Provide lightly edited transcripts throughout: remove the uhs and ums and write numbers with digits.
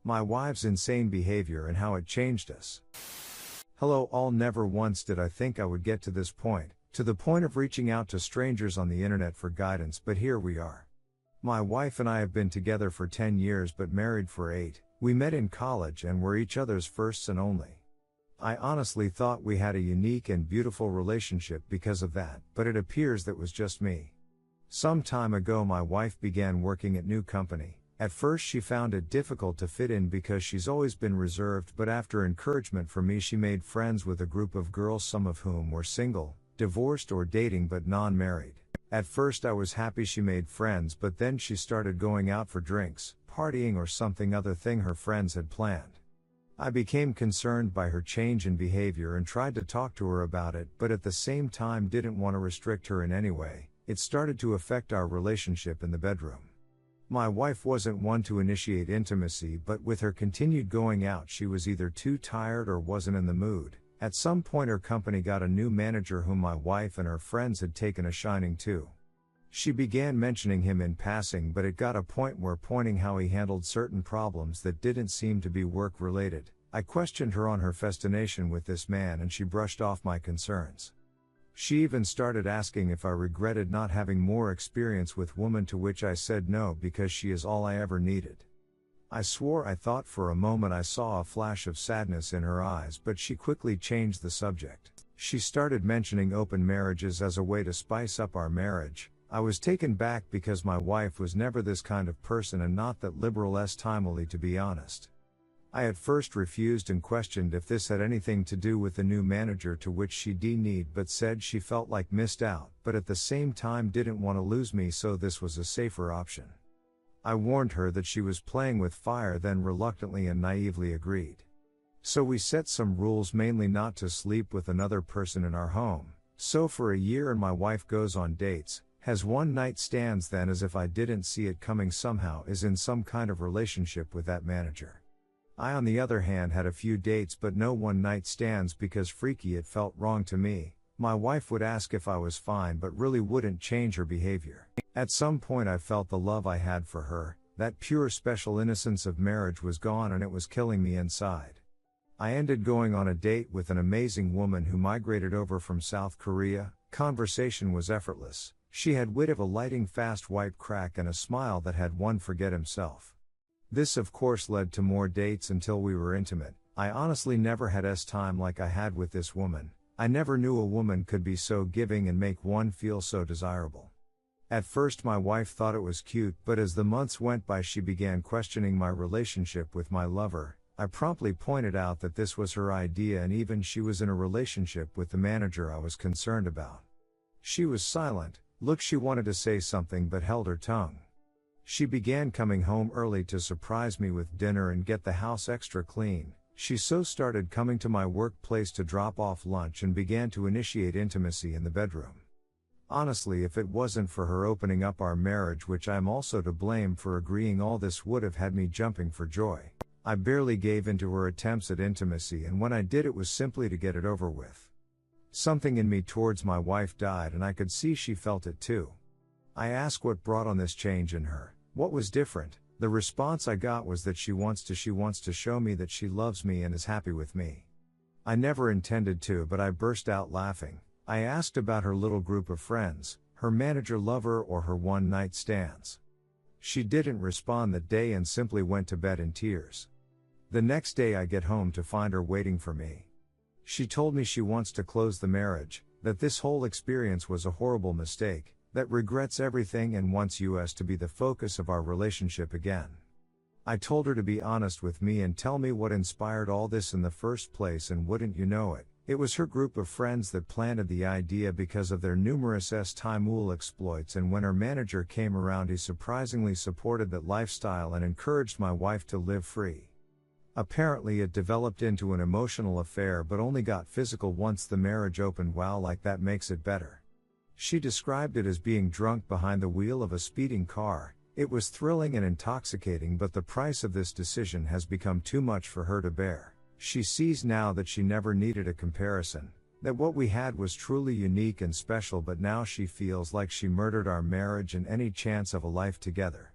My wife's insane behavior and how it changed us. Hello all, never once did I think I would get to this point, to the point of reaching out to strangers on the internet for guidance, but here we are. My wife and I have been together for 10 years but married for 8. We met in college and were each other's firsts and only. I honestly thought we had a unique and beautiful relationship because of that, but it appears that was just me. Some time ago my wife began working at new company. At first she found it difficult to fit in because she's always been reserved, but after encouragement from me she made friends with a group of girls, some of whom were single, divorced or dating but non-married. At first I was happy she made friends, but then she started going out for drinks, partying or something other thing her friends had planned. I became concerned by her change in behavior and tried to talk to her about it, but at the same time didn't want to restrict her in any way. It started to affect our relationship in the bedroom. My wife wasn't one to initiate intimacy, but with her continued going out she was either too tired or wasn't in the mood. At some point her company got a new manager whom my wife and her friends had taken a shining to. She began mentioning him in passing, but it got a point where pointing how he handled certain problems that didn't seem to be work-related. I questioned her on her fascination with this man and she brushed off my concerns. She even started asking if I regretted not having more experience with women, to which I said no because she is all I ever needed. I swore I thought for a moment I saw a flash of sadness in her eyes, but she quickly changed the subject. She started mentioning open marriages as a way to spice up our marriage. I was taken back because my wife was never this kind of person and not that liberal timely, to be honest. I at first refused and questioned if this had anything to do with the new manager, to which she denied but said she felt like missed out, but at the same time didn't want to lose me, so this was a safer option. I warned her that she was playing with fire, then reluctantly and naively agreed. So we set some rules, mainly not to sleep with another person in our home. So for a year and my wife goes on dates, has one-night stands, then as if I didn't see it coming somehow is in some kind of relationship with that manager. I on the other hand had a few dates but no one-night stands because freaky it felt wrong to me. My wife would ask if I was fine but really wouldn't change her behavior. At some point I felt the love I had for her, that pure special innocence of marriage, was gone and it was killing me inside. I ended going on a date with an amazing woman who migrated over from South Korea. Conversation was effortless. She had wit of a lightning fast white crack and a smile that had one forget himself. This of course led to more dates until we were intimate. I honestly never had time like I had with this woman. I never knew a woman could be so giving and make one feel so desirable. At first my wife thought it was cute, but as the months went by she began questioning my relationship with my lover. I promptly pointed out that this was her idea and even she was in a relationship with the manager I was concerned about. She was silent. Look, she wanted to say something but held her tongue. She began coming home early to surprise me with dinner and get the house extra clean. She so started coming to my workplace to drop off lunch and began to initiate intimacy in the bedroom. Honestly, if it wasn't for her opening up our marriage, which I'm also to blame for agreeing, all this would have had me jumping for joy. I barely gave in to her attempts at intimacy, and when I did it was simply to get it over with. Something in me towards my wife died and I could see she felt it too. I asked what brought on this change in her. What was different? The response I got was that she wants to show me that she loves me and is happy with me. I never intended to, but I burst out laughing. I asked about her little group of friends, her manager lover or her one-night stands. She didn't respond that day and simply went to bed in tears. The next day I get home to find her waiting for me. She told me she wants to close the marriage, that this whole experience was a horrible mistake, that regrets everything and wants us to be the focus of our relationship again. I told her to be honest with me and tell me what inspired all this in the first place, and wouldn't you know it, it was her group of friends that planted the idea because of their numerous Timul exploits, and when her manager came around he surprisingly supported that lifestyle and encouraged my wife to live free. Apparently it developed into an emotional affair but only got physical once the marriage opened. Wow, like that makes it better. She described it as being drunk behind the wheel of a speeding car. It was thrilling and intoxicating, but the price of this decision has become too much for her to bear. She sees now that she never needed a comparison, that what we had was truly unique and special, but now she feels like she murdered our marriage and any chance of a life together.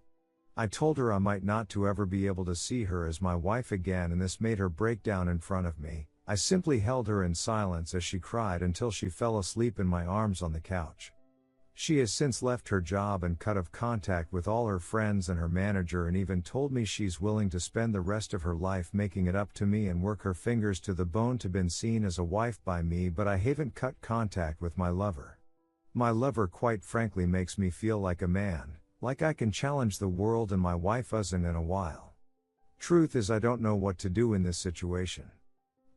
I told her I might not to ever be able to see her as my wife again, and this made her break down in front of me. I simply held her in silence as she cried until she fell asleep in my arms on the couch. She has since left her job and cut off contact with all her friends and her manager, and even told me she's willing to spend the rest of her life making it up to me and work her fingers to the bone to be seen as a wife by me, but I haven't cut contact with my lover. My lover quite frankly makes me feel like a man, like I can challenge the world, and my wife hasn't in a while. Truth is, I don't know what to do in this situation.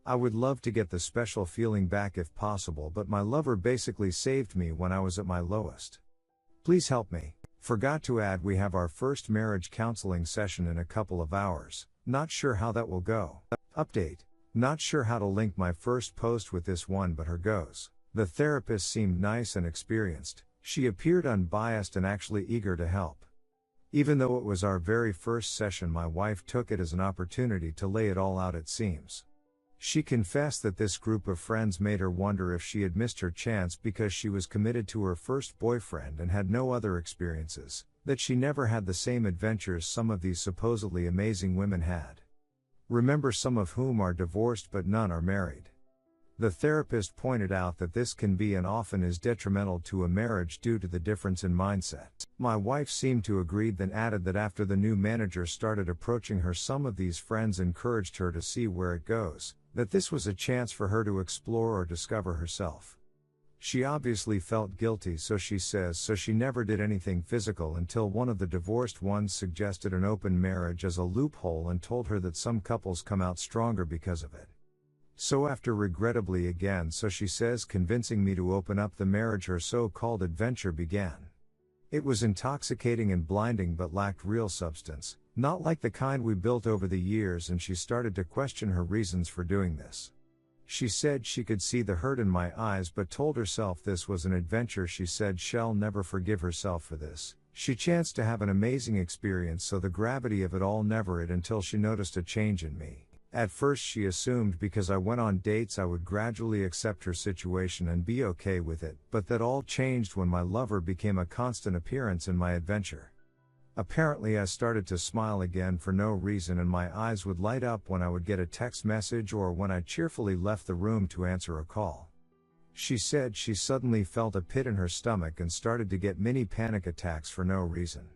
I would love to get the special feeling back if possible, but my lover basically saved me when I was at my lowest. Please help me. Forgot to add, we have our first marriage counseling session in a couple of hours. Not sure how that will go. Update. Not sure how to link my first post with this one, but here goes. The therapist seemed nice and experienced. She appeared unbiased and actually eager to help. Even though it was our very first session, my wife took it as an opportunity to lay it all out, it seems. She confessed that this group of friends made her wonder if she had missed her chance because she was committed to her first boyfriend and had no other experiences, that she never had the same adventures some of these supposedly amazing women had. Remember, some of whom are divorced but none are married. The therapist pointed out that this can be and often is detrimental to a marriage due to the difference in mindset. My wife seemed to agree, then added that after the new manager started approaching her, some of these friends encouraged her to see where it goes, that this was a chance for her to explore or discover herself. She obviously felt guilty, so she says, so she never did anything physical until one of the divorced ones suggested an open marriage as a loophole and told her that some couples come out stronger because of it. So after regrettably again, so she says, convincing me to open up the marriage, her so-called adventure began. It was intoxicating and blinding but lacked real substance, not like the kind we built over the years, and she started to question her reasons for doing this. She said she could see the hurt in my eyes but told herself this was an adventure. She said she'll never forgive herself for this. She chanced to have an amazing experience, so the gravity of it all never hit until she noticed a change in me. At first she assumed because I went on dates I would gradually accept her situation and be okay with it, but that all changed when my lover became a constant appearance in my adventure. Apparently I started to smile again for no reason, and my eyes would light up when I would get a text message or when I cheerfully left the room to answer a call. She said she suddenly felt a pit in her stomach and started to get mini panic attacks for no reason.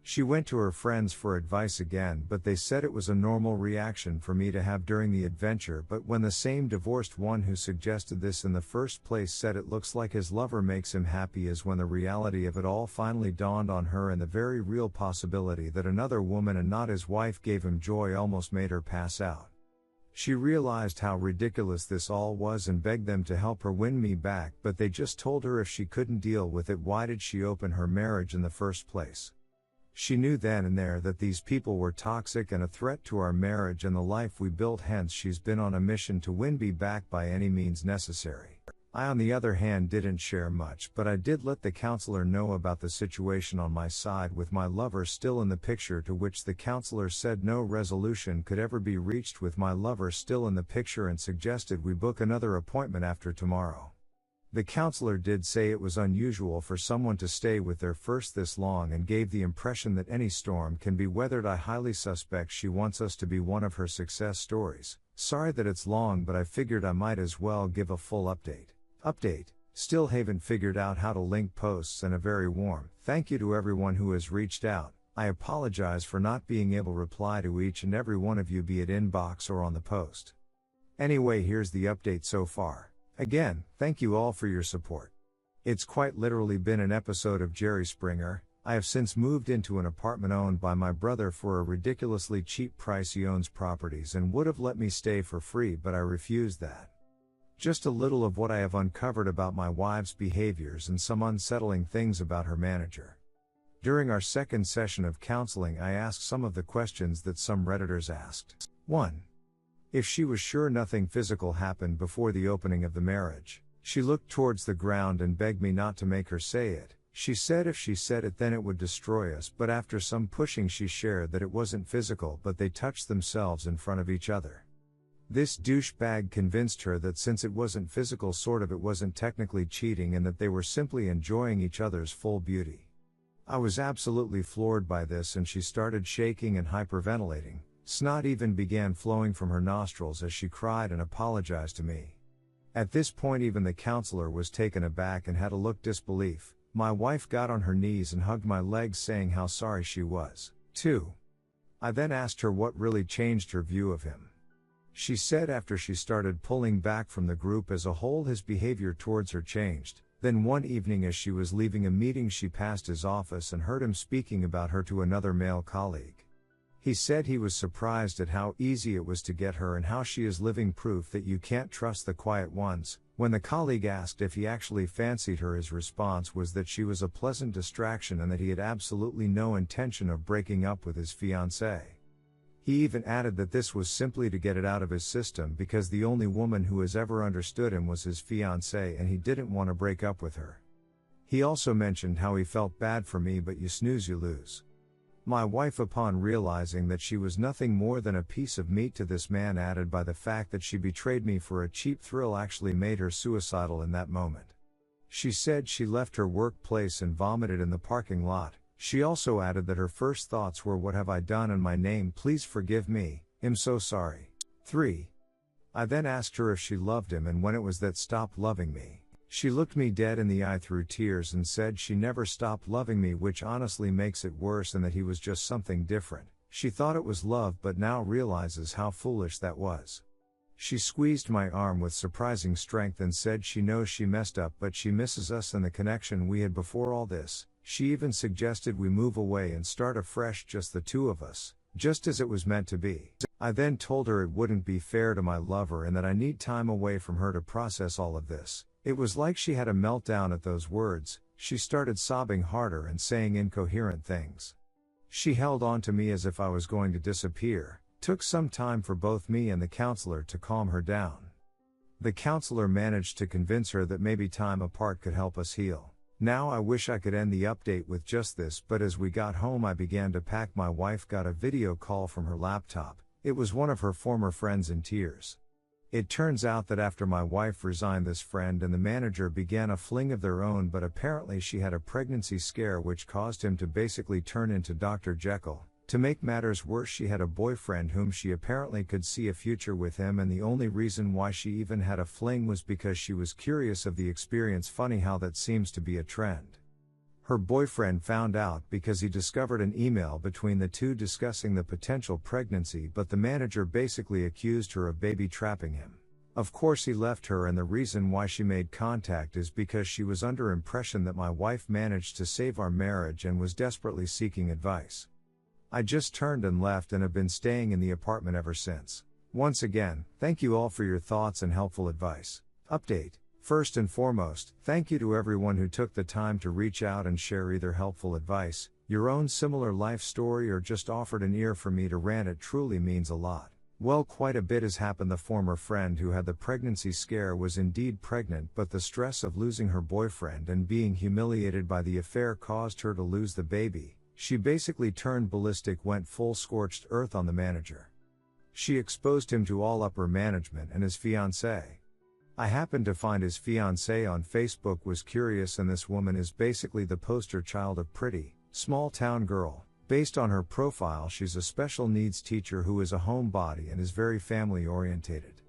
She went to her friends for advice again, but they said it was a normal reaction for me to have during the adventure, but when the same divorced one who suggested this in the first place said it looks like his lover makes him happy, is when the reality of it all finally dawned on her, and the very real possibility that another woman and not his wife gave him joy almost made her pass out. She realized how ridiculous this all was and begged them to help her win me back, but they just told her if she couldn't deal with it, why did she open her marriage in the first place? She knew then and there that these people were toxic and a threat to our marriage and the life we built, hence she's been on a mission to win me back by any means necessary. I on the other hand didn't share much, but I did let the counselor know about the situation on my side with my lover still in the picture, to which the counselor said no resolution could ever be reached with my lover still in the picture and suggested we book another appointment after tomorrow. The counselor did say it was unusual for someone to stay with their first this long and gave the impression that any storm can be weathered. I highly suspect she wants us to be one of her success stories. Sorry that it's long, but I figured I might as well give a full update. Still haven't figured out how to link posts, and a very warm thank you to everyone who has reached out. I apologize for not being able to reply to each and every one of you, be it inbox or on the post. Anyway, here's the update so far. Again, thank you all for your support. It's quite literally been an episode of Jerry Springer. I have since moved into an apartment owned by my brother for a ridiculously cheap price. He owns properties and would have let me stay for free, but I refused that. Just a little of what I have uncovered about my wife's behaviors and some unsettling things about her manager. During our second session of counseling, I asked some of the questions that some Redditors asked. 1. If she was sure nothing physical happened before the opening of the marriage. She looked towards the ground and begged me not to make her say it. She said if she said it then it would destroy us, but after some pushing she shared that it wasn't physical but they touched themselves in front of each other. This douchebag convinced her that since it wasn't physical it wasn't technically cheating and that they were simply enjoying each other's full beauty. I was absolutely floored by this, and she started shaking and hyperventilating. Snot even began flowing from her nostrils as she cried and apologized to me. At this point even the counselor was taken aback and had a look disbelief. My wife got on her knees and hugged my legs saying how sorry she was, too. I then asked her what really changed her view of him. She said after she started pulling back from the group as a whole his behavior towards her changed. Then one evening as she was leaving a meeting she passed his office and heard him speaking about her to another male colleague. He said he was surprised at how easy it was to get her and how she is living proof that you can't trust the quiet ones. When the colleague asked if he actually fancied her, his response was that she was a pleasant distraction and that he had absolutely no intention of breaking up with his fiancée. He even added that this was simply to get it out of his system because the only woman who has ever understood him was his fiancée and he didn't want to break up with her. He also mentioned how he felt bad for me, but you snooze you lose. My wife, upon realizing that she was nothing more than a piece of meat to this man, added by the fact that she betrayed me for a cheap thrill, actually made her suicidal in that moment. She said she left her workplace and vomited in the parking lot. She also added that her first thoughts were, what have I done in my name, please forgive me, I'm so sorry. 3. I then asked her if she loved him and when it was that stopped loving me. She looked me dead in the eye through tears and said she never stopped loving me, which honestly makes it worse, and that he was just something different. She thought it was love but now realizes how foolish that was. She squeezed my arm with surprising strength and said she knows she messed up but she misses us and the connection we had before all this. She even suggested we move away and start afresh, just the two of us, just as it was meant to be. I then told her it wouldn't be fair to my lover and that I need time away from her to process all of this. It was like she had a meltdown at those words. She started sobbing harder and saying incoherent things. She held on to me as if I was going to disappear. Took some time for both me and the counselor to calm her down. The counselor managed to convince her that maybe time apart could help us heal. Now I wish I could end the update with just this, but as we got home I began to pack. My wife got a video call from her laptop. It was one of her former friends in tears. It turns out that after my wife resigned, this friend and the manager began a fling of their own, but apparently she had a pregnancy scare which caused him to basically turn into Dr. Jekyll. To make matters worse, she had a boyfriend whom she apparently could see a future with him, and the only reason why she even had a fling was because she was curious of the experience. Funny how that seems to be a trend. Her boyfriend found out because he discovered an email between the two discussing the potential pregnancy, but the manager basically accused her of baby trapping him. Of course he left her, and the reason why she made contact is because she was under impression that my wife managed to save our marriage and was desperately seeking advice. I just turned and left and have been staying in the apartment ever since. Once again, thank you all for your thoughts and helpful advice. Update. First and foremost, thank you to everyone who took the time to reach out and share either helpful advice, your own similar life story, or just offered an ear for me to rant. It truly means a lot. Well, quite a bit has happened. The former friend who had the pregnancy scare was indeed pregnant, but the stress of losing her boyfriend and being humiliated by the affair caused her to lose the baby. She basically turned ballistic, went full scorched earth on the manager. She exposed him to all upper management and his fiancée. I happened to find his fiancée on Facebook, was curious, and this woman is basically the poster child of pretty, small town girl. Based on her profile, she's a special needs teacher who is a homebody and is very family orientated.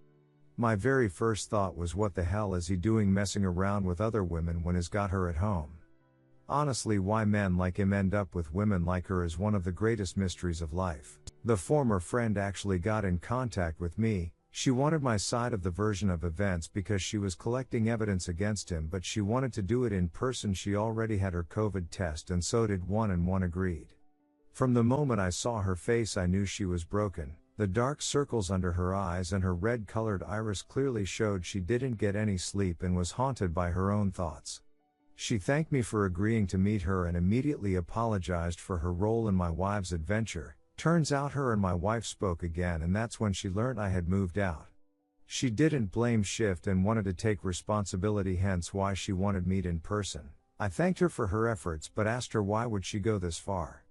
My very first thought was, what the hell is he doing messing around with other women when he's got her at home? Honestly, why men like him end up with women like her is one of the greatest mysteries of life. The former friend actually got in contact with me. She wanted my side of the version of events because she was collecting evidence against him, but she wanted to do it in person. She already had her COVID test and so did one, and one agreed. From the moment I saw her face I knew she was broken. The dark circles under her eyes and her red-colored iris clearly showed she didn't get any sleep and was haunted by her own thoughts. She thanked me for agreeing to meet her and immediately apologized for her role in my wife's adventure. Turns out her and my wife spoke again, and that's when she learned I had moved out. She didn't blame shift and wanted to take responsibility, hence why she wanted meet in person. I thanked her for her efforts but asked her why would she go this far.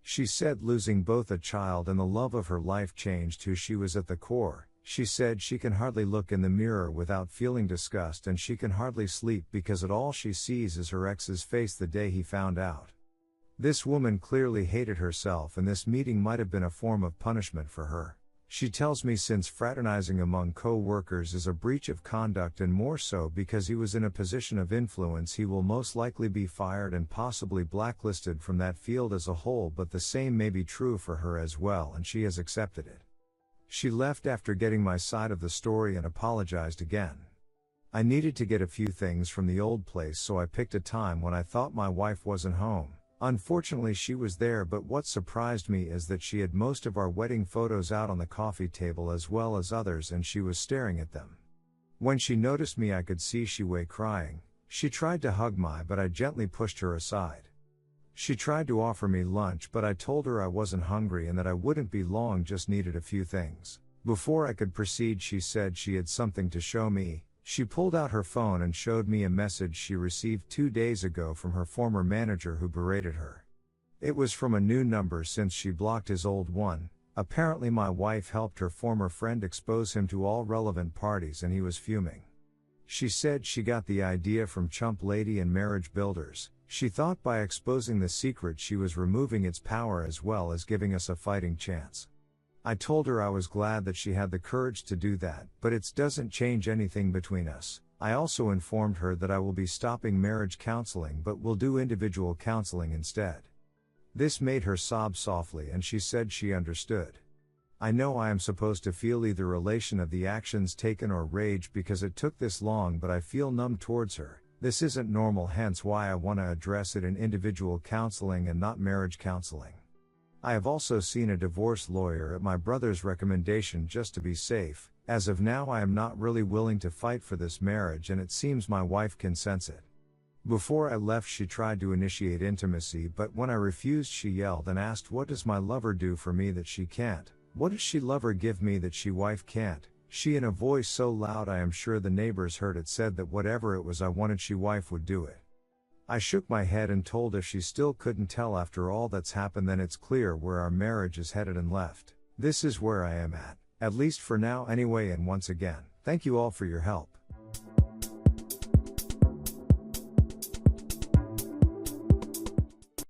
She said losing both a child and the love of her life changed who she was at the core. She said she can hardly look in the mirror without feeling disgust, and she can hardly sleep because all she sees is her ex's face the day he found out. This woman clearly hated herself, and this meeting might have been a form of punishment for her. She tells me since fraternizing among co-workers is a breach of conduct, and more so because he was in a position of influence, he will most likely be fired and possibly blacklisted from that field as a whole, but the same may be true for her as well, and she has accepted it. She left after getting my side of the story and apologized again. I needed to get a few things from the old place, so I picked a time when I thought my wife wasn't home. Unfortunately, she was there, but what surprised me is that she had most of our wedding photos out on the coffee table as well as others, and she was staring at them. When she noticed me, I could see she was crying. She tried to hug me, but I gently pushed her aside. She tried to offer me lunch, but I told her I wasn't hungry and that I wouldn't be long, just needed a few things. Before I could proceed, she said she had something to show me. She pulled out her phone and showed me a message she received 2 days ago from her former manager who berated her. It was from a new number since she blocked his old one. Apparently my wife helped her former friend expose him to all relevant parties and he was fuming. She said she got the idea from Chump Lady and Marriage Builders. She thought by exposing the secret she was removing its power as well as giving us a fighting chance. I told her I was glad that she had the courage to do that, but it doesn't change anything between us. I also informed her that I will be stopping marriage counseling but will do individual counseling instead. This made her sob softly and she said she understood. I know I am supposed to feel either elation of the actions taken or rage because it took this long, but I feel numb towards her. This isn't normal, hence why I want to address it in individual counseling and not marriage counseling. I have also seen a divorce lawyer at my brother's recommendation just to be safe. As of now, I am not really willing to fight for this marriage, and it seems my wife can sense it. Before I left, she tried to initiate intimacy, but when I refused, she yelled and asked, "What does my lover do for me that she can't? What does she lover give me that she wife can't?" She, in a voice so loud I am sure the neighbors heard it, said that whatever it was I wanted, she wife would do it. I shook my head and told if she still couldn't tell after all that's happened, then it's clear where our marriage is headed, and left. This is where I am at least for now anyway, and once again, thank you all for your help.